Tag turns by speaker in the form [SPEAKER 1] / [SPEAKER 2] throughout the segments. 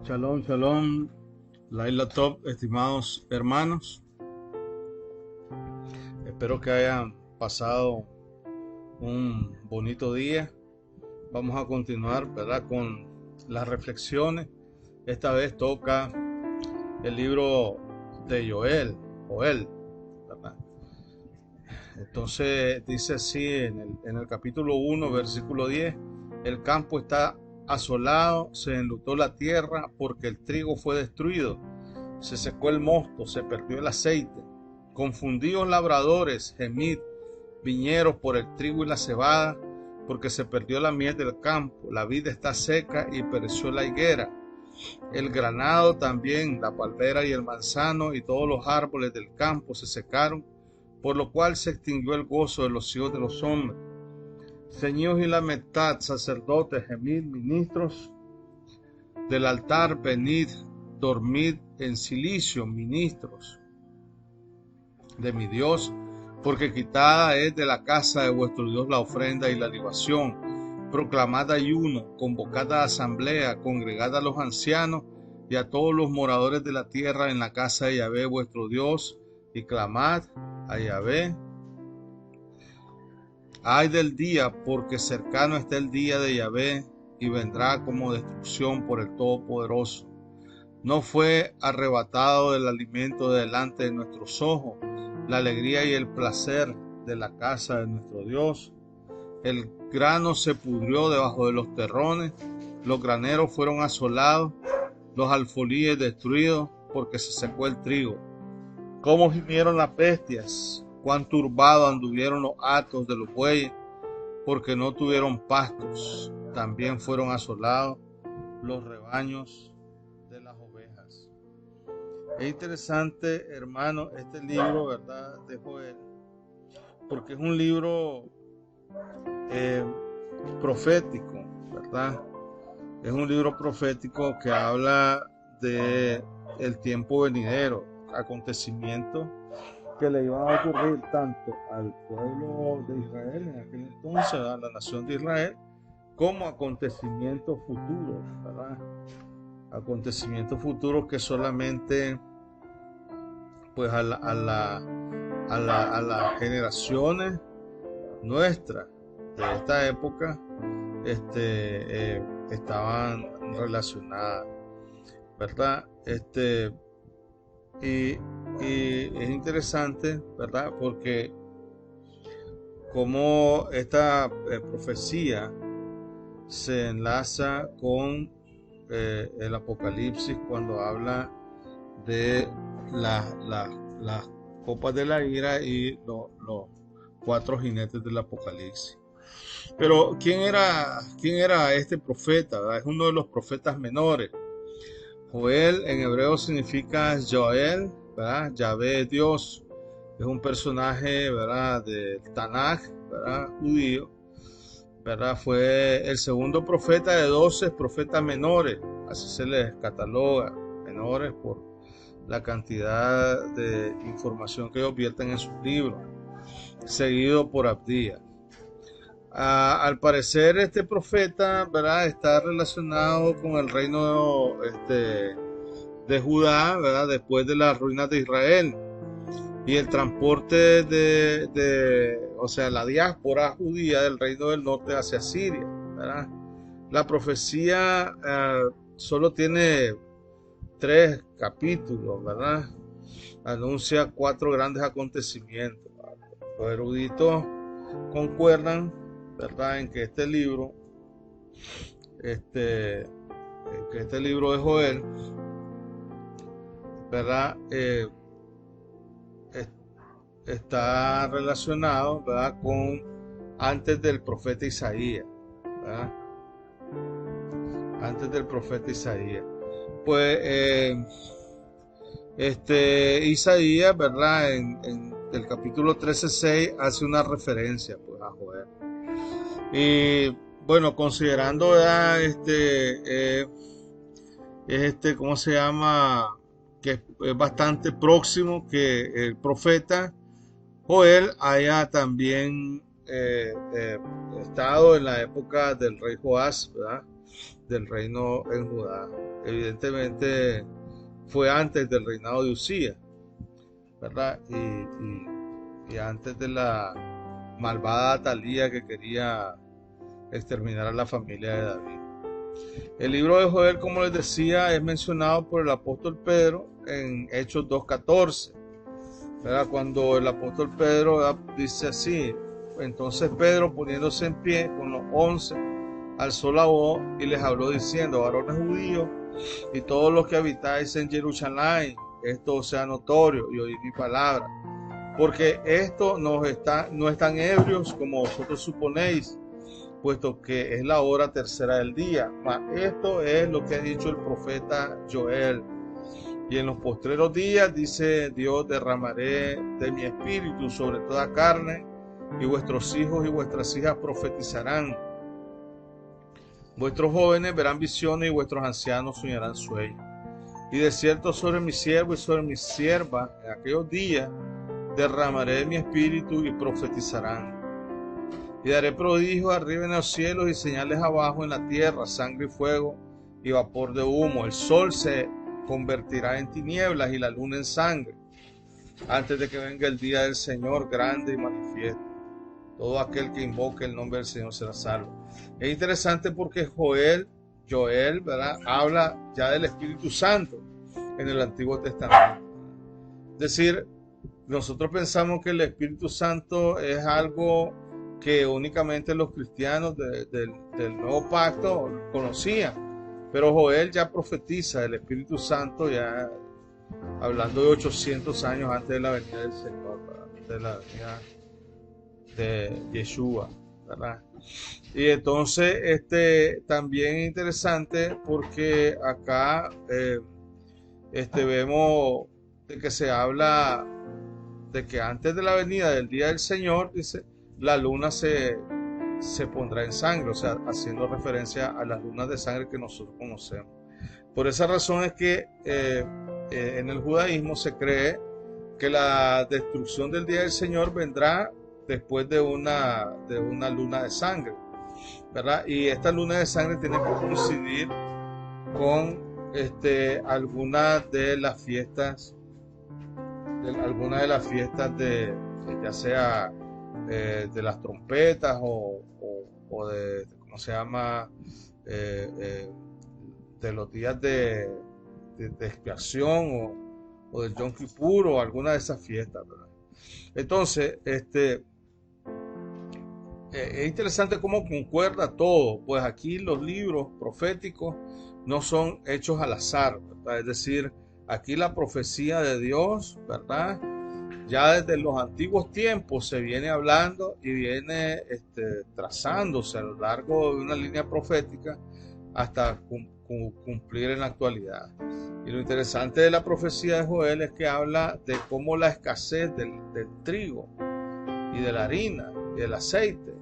[SPEAKER 1] Shalom, shalom, Laila Top, estimados hermanos. Espero que hayan pasado un bonito día. Vamos a continuar, ¿verdad?, con las reflexiones. Esta vez toca el libro de Joel, ¿verdad? Entonces dice así en el capítulo 1, versículo 10: el campo está asolado, se enlutó la tierra porque el trigo fue destruido, se secó el mosto, se perdió el aceite. Confundidos labradores, gemid viñeros por el trigo y la cebada, porque se perdió la miel del campo, la vid está seca y pereció la higuera. El granado también, la palmera y el manzano y todos los árboles del campo se secaron, por lo cual se extinguió el gozo de los hijos de los hombres. Ceñidos y lamentad, sacerdotes, gemid, ministros del altar, venid, dormid en silicio, ministros de mi Dios, porque quitada es de la casa de vuestro Dios la ofrenda y la libación. Proclamad ayuno, convocad a asamblea, congregad a los ancianos y a todos los moradores de la tierra en la casa de Yahvé vuestro Dios, y clamad a Yahvé. Ay del día, porque cercano está el día de Yahvé, y vendrá como destrucción por el Todopoderoso. No fue arrebatado del alimento de delante de nuestros ojos, la alegría y el placer de la casa de nuestro Dios. El grano se pudrió debajo de los terrones, los graneros fueron asolados, los alfolíes destruidos, porque se secó el trigo. Cómo gimieron las bestias, cuán turbados anduvieron los hatos de los bueyes, porque no tuvieron pastos. También fueron asolados los rebaños de las ovejas. Es interesante, hermano, este libro, ¿verdad?, de Joel, porque es un libro profético, ¿verdad? Es un libro profético que habla de el tiempo venidero, acontecimientos que le iban a ocurrir tanto al pueblo de Israel en aquel entonces, a la nación de Israel, como acontecimientos futuros, ¿verdad? Acontecimientos futuros que solamente pues a las generaciones nuestras de esta época estaban relacionadas, ¿verdad? Y es interesante, ¿verdad?, porque como esta profecía se enlaza con el Apocalipsis cuando habla de las copas de la ira y los cuatro jinetes del Apocalipsis. Pero ¿quién era este profeta, ¿verdad? Es uno de los profetas menores. Joel en hebreo significa Joel, ¿verdad? Yahvé es Dios. Es un personaje, ¿verdad?, del Tanaj, ¿verdad?, judío, ¿verdad? Fue el segundo profeta de 12 profetas menores, así se les cataloga, menores por la cantidad de información que ellos vierten en sus libros, seguido por Abdías. Al parecer este profeta, ¿verdad?, está relacionado con el reino de Judá, ¿verdad?, después de las ruinas de Israel y el transporte o sea, la diáspora judía del reino del norte hacia Siria, ¿verdad? La profecía solo tiene 3 capítulos, ¿verdad? Anuncia 4 grandes acontecimientos. Los eruditos concuerdan, ¿verdad?, en que este libro de Joel, ¿verdad?, está relacionado, ¿verdad?, con antes del profeta Isaías, ¿verdad? Antes del profeta Isaías. Pues Isaías, ¿verdad?, en el capítulo 13:6 hace una referencia, pues, a Joel. Y bueno, considerando, ¿verdad?, ¿cómo se llama?, que es bastante próximo que el profeta Joel haya también estado en la época del rey Joás, ¿verdad?, del reino en Judá. evidentemente fue antes del reinado de Usías, ¿verdad? Y antes de la malvada Atalía que quería exterminar a la familia de David. El libro de Joel, como les decía, es mencionado por el apóstol Pedro en Hechos 2:14, ¿verdad? Cuando el apóstol Pedro dice así: entonces Pedro, poniéndose en pie con los 11, alzó la voz y les habló diciendo: varones judíos y todos los que habitáis en Jerusalén, esto sea notorio y oíd mi palabra, porque esto no están ebrios como vosotros suponéis, puesto que es la hora tercera del día. Mas esto es lo que ha dicho el profeta Joel. Y en los postreros días, dice Dios, derramaré de mi espíritu sobre toda carne, y vuestros hijos y vuestras hijas profetizarán. Vuestros jóvenes verán visiones y vuestros ancianos soñarán sueños. Y de cierto sobre mi siervo y sobre mi sierva en aquellos días derramaré de mi espíritu y profetizarán. Y daré prodigios arriba en los cielos y señales abajo en la tierra, sangre y fuego y vapor de humo. El sol se convertirá en tinieblas y la luna en sangre, antes de que venga el día del Señor grande y manifiesto. Todo aquel que invoque el nombre del Señor será salvo. Es interesante porque Joel, ¿verdad?, habla ya del Espíritu Santo en el Antiguo Testamento. Es decir, nosotros pensamos que el Espíritu Santo es algo que únicamente los cristianos del Nuevo Pacto conocían, pero Joel ya profetiza el Espíritu Santo, ya hablando de 800 años antes de la venida del Señor, ¿verdad?, antes de la venida de Yeshua, ¿verdad? Y entonces también es interesante porque acá vemos de que se habla de que antes de la venida del día del Señor, dice, la luna se pondrá en sangre, o sea, haciendo referencia a las lunas de sangre que nosotros conocemos. Por esa razón es que en el judaísmo se cree que la destrucción del día del Señor vendrá después de una luna de sangre, ¿verdad? Y esta luna de sangre tiene que coincidir con algunas de las fiestas, ya sea de las trompetas o de, ¿cómo se llama? De los días de expiación o del Yom Kippur o alguna de esas fiestas, ¿verdad? Entonces, es interesante cómo concuerda todo, pues aquí los libros proféticos no son hechos al azar, ¿verdad? Es decir, aquí la profecía de Dios, ¿verdad?, ya desde los antiguos tiempos se viene hablando y viene trazándose a lo largo de una línea profética hasta cumplir en la actualidad. Y lo interesante de la profecía de Joel es que habla de cómo la escasez del trigo y de la harina y del aceite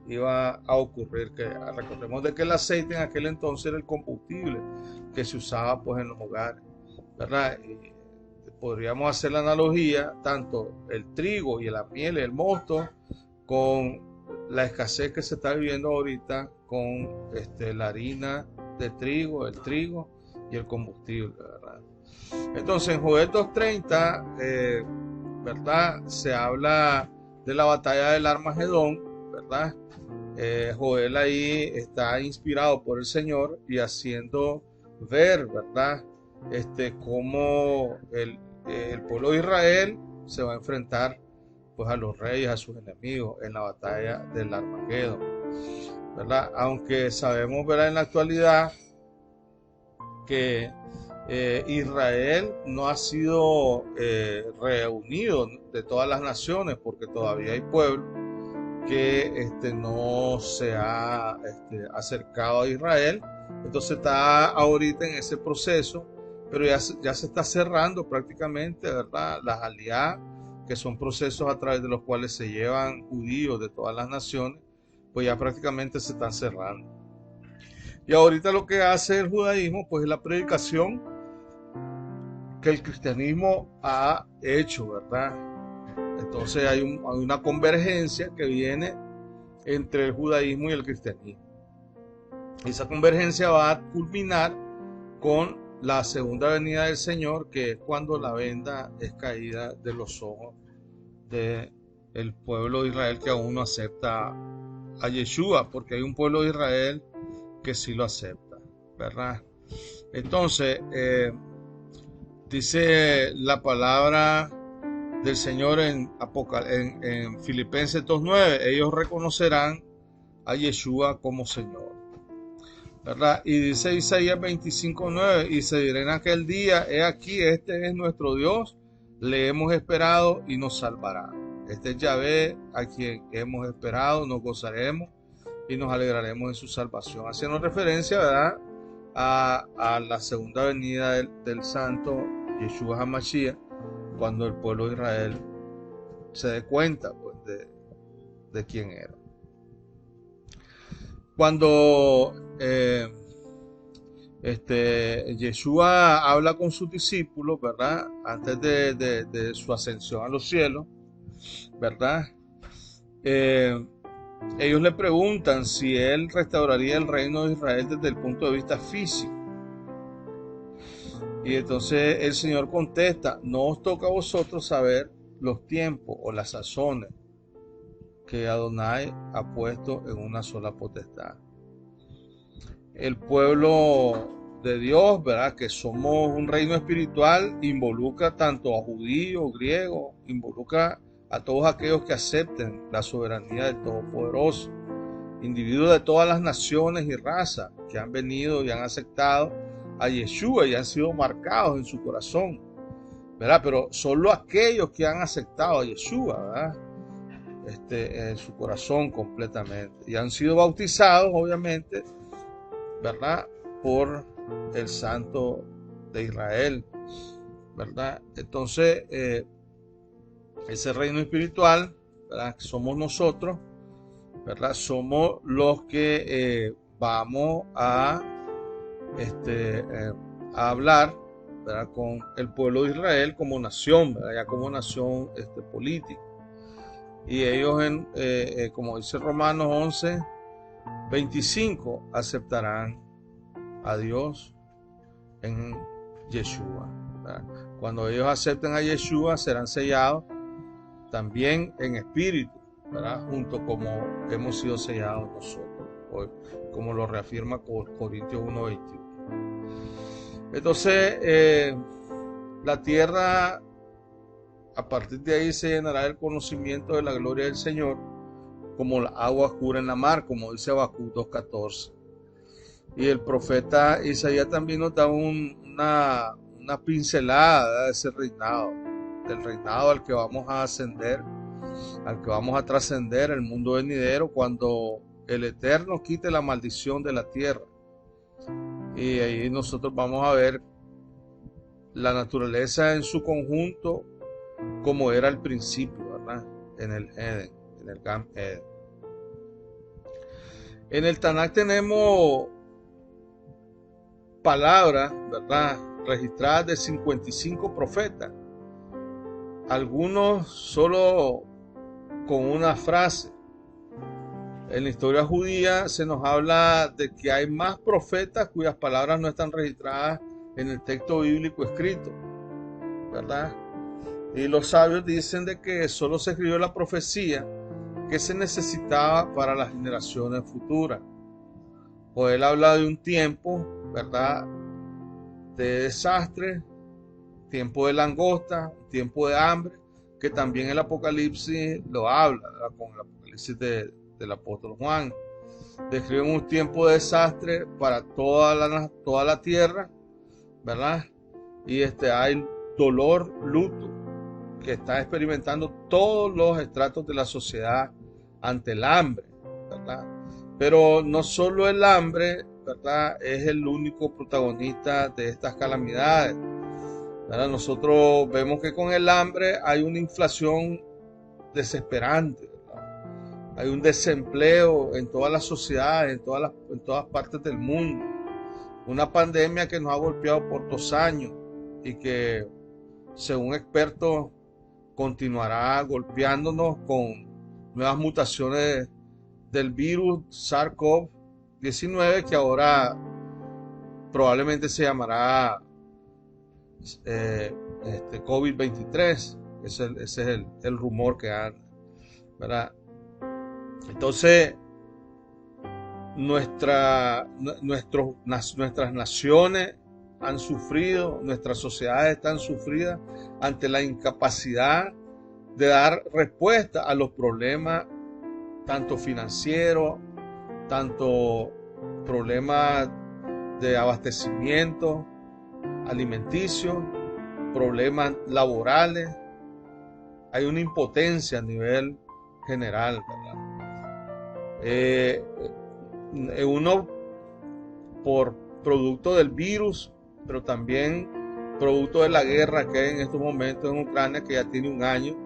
[SPEAKER 1] iba a ocurrir. Que recordemos de que el aceite en aquel entonces era el combustible que se usaba pues en los hogares, ¿verdad? Y podríamos hacer la analogía tanto el trigo y la miel y el mosto con la escasez que se está viviendo ahorita con la harina de trigo, el trigo y el combustible, ¿verdad? Entonces en Joel 2:30 ¿verdad?, se habla de la batalla del Armagedón, ¿verdad? Joel ahí está inspirado por el Señor y haciendo ver, ¿verdad?, cómo el pueblo de Israel se va a enfrentar pues a los reyes, a sus enemigos en la batalla del Armagedón, ¿verdad? Aunque sabemos, ¿verdad?, en la actualidad que Israel no ha sido reunido de todas las naciones, porque todavía hay pueblos que no se ha acercado a Israel. Entonces está ahorita en ese proceso, pero ya se está cerrando prácticamente, ¿verdad?, las aliadas, que son procesos a través de los cuales se llevan judíos de todas las naciones, pues ya prácticamente se están cerrando. Y ahorita lo que hace el judaísmo pues es la predicación que el cristianismo ha hecho, ¿verdad? Entonces hay una convergencia que viene entre el judaísmo y el cristianismo. Esa convergencia va a culminar con la segunda venida del Señor, que es cuando la venda es caída de los ojos del pueblo de Israel que aún no acepta a Yeshua, porque hay un pueblo de Israel que sí lo acepta, ¿verdad? Entonces, dice la palabra del Señor en Filipenses 2:9, ellos reconocerán a Yeshua como Señor, ¿verdad? Y dice Isaías 25:9, y se dirá en aquel día, he aquí, este es nuestro Dios, le hemos esperado y nos salvará. Este es Yahvé, a quien hemos esperado, nos gozaremos y nos alegraremos en su salvación. Haciendo referencia, ¿verdad?, a la segunda venida del santo Yeshua HaMashiach, cuando el pueblo de Israel se dé cuenta, pues, de quién era. Cuando Yeshua habla con sus discípulos, ¿verdad?, antes de su ascensión a los cielos, ¿verdad?, ellos le preguntan si él restauraría el reino de Israel desde el punto de vista físico. Y entonces el Señor contesta, no os toca a vosotros saber los tiempos o las sazones que Adonai ha puesto en una sola potestad. El pueblo de Dios, ¿verdad?, que somos un reino espiritual, involucra tanto a judíos, griegos, involucra a todos aquellos que acepten la soberanía del Todopoderoso, individuos de todas las naciones y razas que han venido y han aceptado a Yeshua y han sido marcados en su corazón, ¿verdad? Pero solo aquellos que han aceptado a Yeshua, ¿verdad?, en su corazón completamente, y han sido bautizados, obviamente, ¿verdad?, por el Santo de Israel, ¿verdad? Entonces, ese reino espiritual, ¿verdad?, que somos nosotros, ¿verdad?, somos los que vamos a hablar, ¿verdad?, con el pueblo de Israel como nación, ¿verdad?, ya como nación política. Y ellos, como dice Romanos 11:25, aceptarán a Dios en Yeshua, ¿verdad? Cuando ellos acepten a Yeshua, serán sellados también en espíritu, ¿verdad?, junto como hemos sido sellados nosotros, como lo reafirma Corintios 1:21. Entonces, la tierra, a partir de ahí, se llenará el conocimiento de la gloria del Señor, como las aguas cubren la mar, como dice Habacuc 2:14. Y el profeta Isaías también nos da una pincelada de ese reinado, del reinado al que vamos a ascender, al que vamos a trascender, el mundo venidero, cuando el Eterno quite la maldición de la tierra. Y ahí nosotros vamos a ver la naturaleza en su conjunto, como era al principio, ¿verdad?, en el Edén, en el Gan Eden. En el Tanakh tenemos palabras, ¿verdad?, registradas de 55 profetas, algunos solo con una frase. En la historia judía se nos habla de que hay más profetas cuyas palabras no están registradas en el texto bíblico escrito, ¿verdad? Y los sabios dicen de que solo se escribió la profecía que se necesitaba para las generaciones futuras. Joel habla de un tiempo, ¿verdad?, de desastre, tiempo de langosta, tiempo de hambre, que también el Apocalipsis lo habla, ¿verdad?, con el Apocalipsis del apóstol Juan. Describen un tiempo de desastre para toda la tierra, ¿verdad? Y hay dolor, luto, que está experimentando todos los estratos de la sociedad ante el hambre, ¿verdad? Pero no solo el hambre, ¿verdad?, es el único protagonista de estas calamidades, ¿verdad? Nosotros vemos que con el hambre hay una inflación desesperante, ¿verdad? Hay un desempleo en todas las sociedades, en todas partes del mundo. Una pandemia que nos ha golpeado por 2 años y que, según expertos, continuará golpeándonos con nuevas mutaciones del virus SARS-CoV-19, que ahora probablemente se llamará COVID-23. Ese es el rumor que anda, ¿verdad? Entonces, nuestras naciones han sufrido, nuestras sociedades están sufridas ante la incapacidad de dar respuesta a los problemas, tanto financieros, tanto problemas de abastecimiento alimenticio, problemas laborales. Hay una impotencia a nivel general, ¿verdad? Uno por producto del virus, pero también producto de la guerra que hay en estos momentos en Ucrania, que ya tiene un año,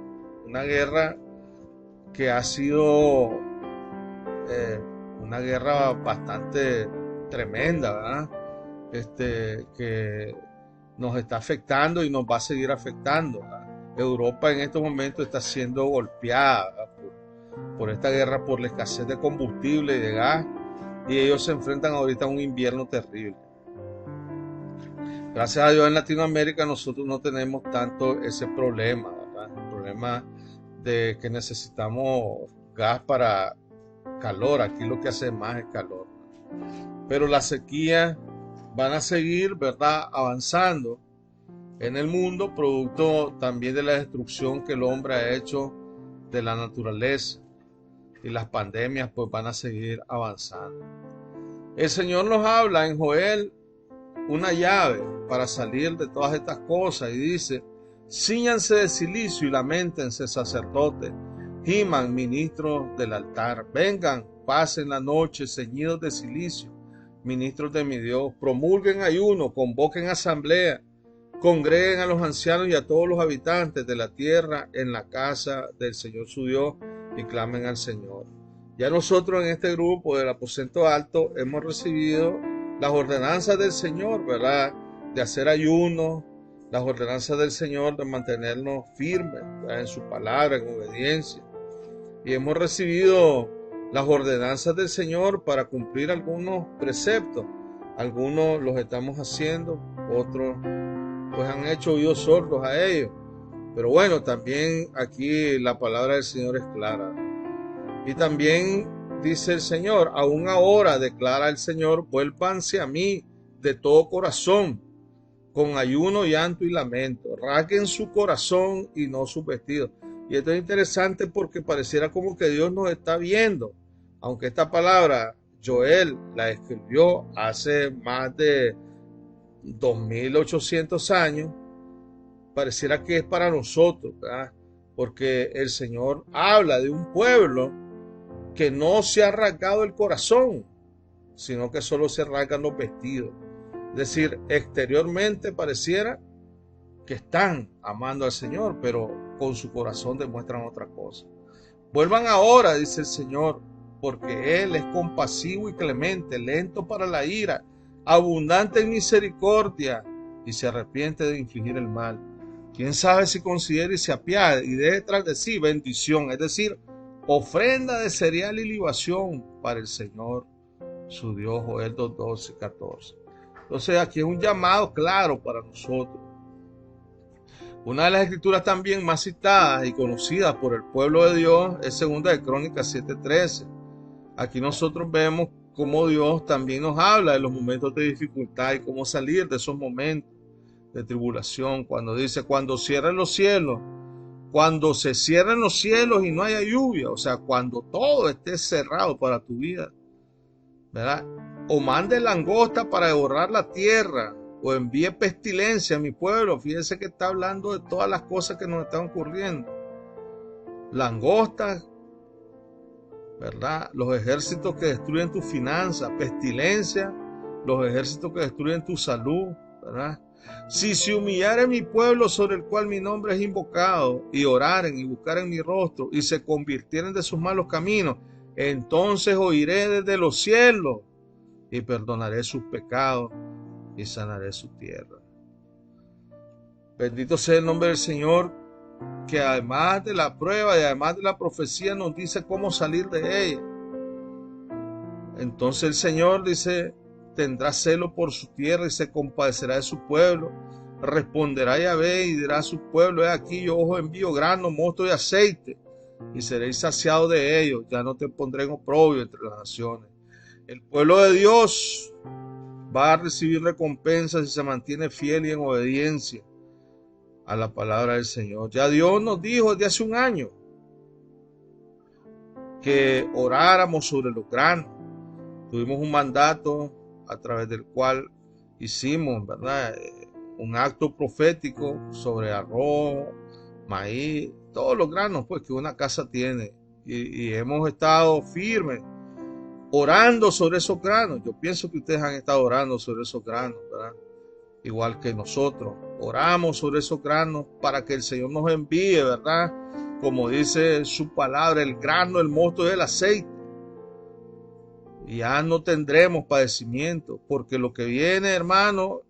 [SPEAKER 1] una guerra que ha sido una guerra bastante tremenda, ¿verdad? Que nos está afectando y nos va a seguir afectando, ¿verdad? Europa en estos momentos está siendo golpeada por esta guerra, por la escasez de combustible y de gas, y ellos se enfrentan ahorita a un invierno terrible. Gracias a Dios en Latinoamérica nosotros no tenemos tanto ese problema, ¿verdad? El problema de que necesitamos gas para calor. Aquí lo que hace más es calor. Pero las sequías van a seguir, ¿verdad?, avanzando en el mundo, producto también de la destrucción que el hombre ha hecho de la naturaleza, y las pandemias pues van a seguir avanzando. El Señor nos habla en Joel una llave para salir de todas estas cosas y dice: cíñanse de cilicio y lamentense sacerdotes, giman ministros del altar, vengan, pasen la noche ceñidos de cilicio, ministros de mi Dios, promulguen ayuno, convoquen asamblea, congreguen a los ancianos y a todos los habitantes de la tierra en la casa del Señor su Dios y clamen al Señor. Ya nosotros en este grupo del aposento alto hemos recibido las ordenanzas del Señor, ¿verdad?, de hacer ayuno, las ordenanzas del Señor de mantenernos firmes, ¿verdad?, en su palabra, en obediencia. Y hemos recibido las ordenanzas del Señor para cumplir algunos preceptos. Algunos los estamos haciendo, otros pues han hecho oídos sordos a ellos. Pero bueno, también aquí la palabra del Señor es clara. Y también dice el Señor: aún ahora, declara el Señor, vuélvanse a mí de todo corazón, con ayuno, llanto y lamento. Rasguen su corazón y no sus vestidos. Y esto es interesante porque pareciera como que Dios nos está viendo. Aunque esta palabra Joel la escribió hace más de 2800 años, pareciera que es para nosotros, ¿verdad? Porque el Señor habla de un pueblo que no se ha rasgado el corazón, sino que solo se rasgan los vestidos. Es decir, exteriormente pareciera que están amando al Señor, pero con su corazón demuestran otra cosa. Vuelvan ahora, dice el Señor, porque Él es compasivo y clemente, lento para la ira, abundante en misericordia, y se arrepiente de infligir el mal. Quién sabe si considere y se apiade y deje tras de sí bendición, es decir, ofrenda de cereal y libación para el Señor su Dios. Joel 2, 12, 14. Entonces aquí es un llamado claro para nosotros. Una de las escrituras también más citadas y conocidas por el pueblo de Dios es 2 de Crónicas 7:13. Aquí nosotros vemos cómo Dios también nos habla de los momentos de dificultad y cómo salir de esos momentos de tribulación. Cuando dice: cuando cierren los cielos, cuando se cierren los cielos y no haya lluvia, o sea, cuando todo esté cerrado para tu vida, ¿verdad? O mande langosta para devorar la tierra, o envíe pestilencia a mi pueblo. Fíjense que está hablando de todas las cosas que nos están ocurriendo. Langostas, ¿verdad? Los ejércitos que destruyen tu finanzas, pestilencia, los ejércitos que destruyen tu salud, ¿verdad? Si se humillare mi pueblo sobre el cual mi nombre es invocado, y oraren y buscaren mi rostro, y se convirtieren de sus malos caminos, entonces oiré desde los cielos, y perdonaré sus pecados, y sanaré su tierra. Bendito sea el nombre del Señor, que además de la prueba y además de la profecía nos dice cómo salir de ella. Entonces el Señor dice: tendrá celo por su tierra y se compadecerá de su pueblo, responderá Yahvé y dirá a su pueblo: he aquí, yo os envío grano, mosto y aceite, y seréis saciados de ellos. Ya no te pondré en oprobio entre las naciones. El pueblo de Dios va a recibir recompensas si se mantiene fiel y en obediencia a la palabra del Señor. Ya Dios nos dijo desde hace un año que oráramos sobre los granos. Tuvimos un mandato a través del cual hicimos, ¿verdad?, un acto profético sobre arroz, maíz, todos los granos pues que una casa tiene, y hemos estado firmes orando sobre esos granos. Yo pienso que ustedes han estado orando sobre esos granos, ¿verdad? Igual que nosotros oramos sobre esos granos para que el Señor nos envíe, ¿verdad?, como dice su palabra, el grano, el mosto y el aceite. Y ya no tendremos padecimiento, porque lo que viene, hermano,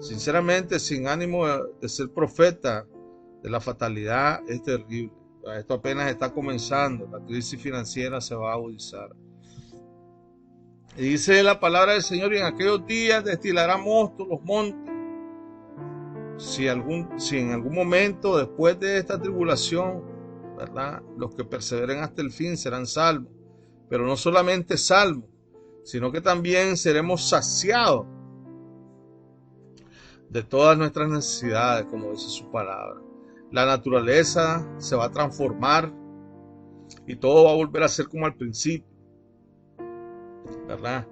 [SPEAKER 1] sinceramente, sin ánimo de ser profeta de la fatalidad, es terrible. Esto apenas está comenzando, la crisis financiera se va a agudizar. Y dice la palabra del Señor: y en aquellos días destilará mosto los montes. Si en algún momento después de esta tribulación, ¿verdad?, los que perseveren hasta el fin serán salvos. Pero no solamente salvos, sino que también seremos saciados de todas nuestras necesidades, como dice su palabra. La naturaleza se va a transformar y todo va a volver a ser como al principio, ¿verdad?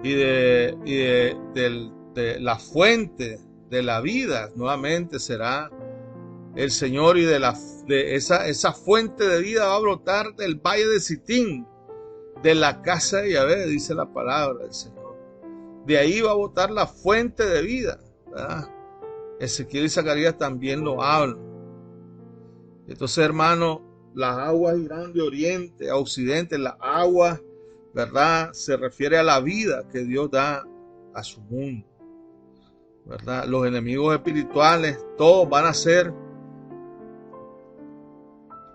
[SPEAKER 1] Y de la fuente de la vida nuevamente será el Señor, y de esa fuente de vida va a brotar del valle de Sitín, de la casa de Yahvé, dice la palabra del Señor. De ahí va a brotar la fuente de vida, ¿verdad? Ezequiel y Zacarías también lo hablan. Entonces, hermano, las aguas irán de oriente a occidente. Las aguas, ¿verdad?, se refiere a la vida que Dios da a su mundo, ¿verdad? Los enemigos espirituales, todos van a ser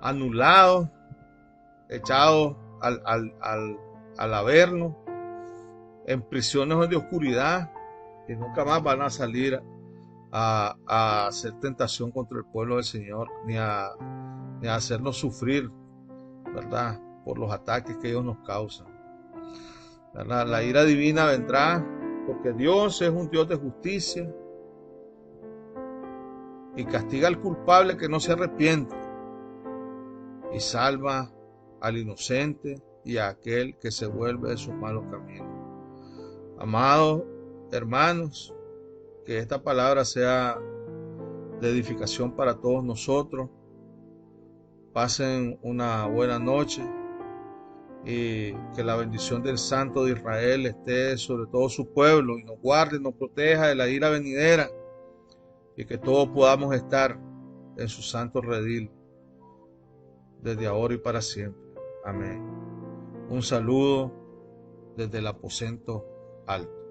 [SPEAKER 1] anulados, echados al averno, en prisiones de oscuridad, y nunca más van a salir a hacer tentación contra el pueblo del Señor, ni a hacernos sufrir, ¿verdad?, por los ataques que ellos nos causan, ¿verdad? La ira divina vendrá, porque Dios es un Dios de justicia y castiga al culpable que no se arrepiente, y salva al inocente y a aquel que se vuelve de sus malos caminos. Amados hermanos, que esta palabra sea de edificación para todos nosotros. Pasen una buena noche, y que la bendición del Santo de Israel esté sobre todo su pueblo, y nos guarde y nos proteja de la ira venidera, y que todos podamos estar en su santo redil desde ahora y para siempre. Amén. Un saludo desde el aposento alto.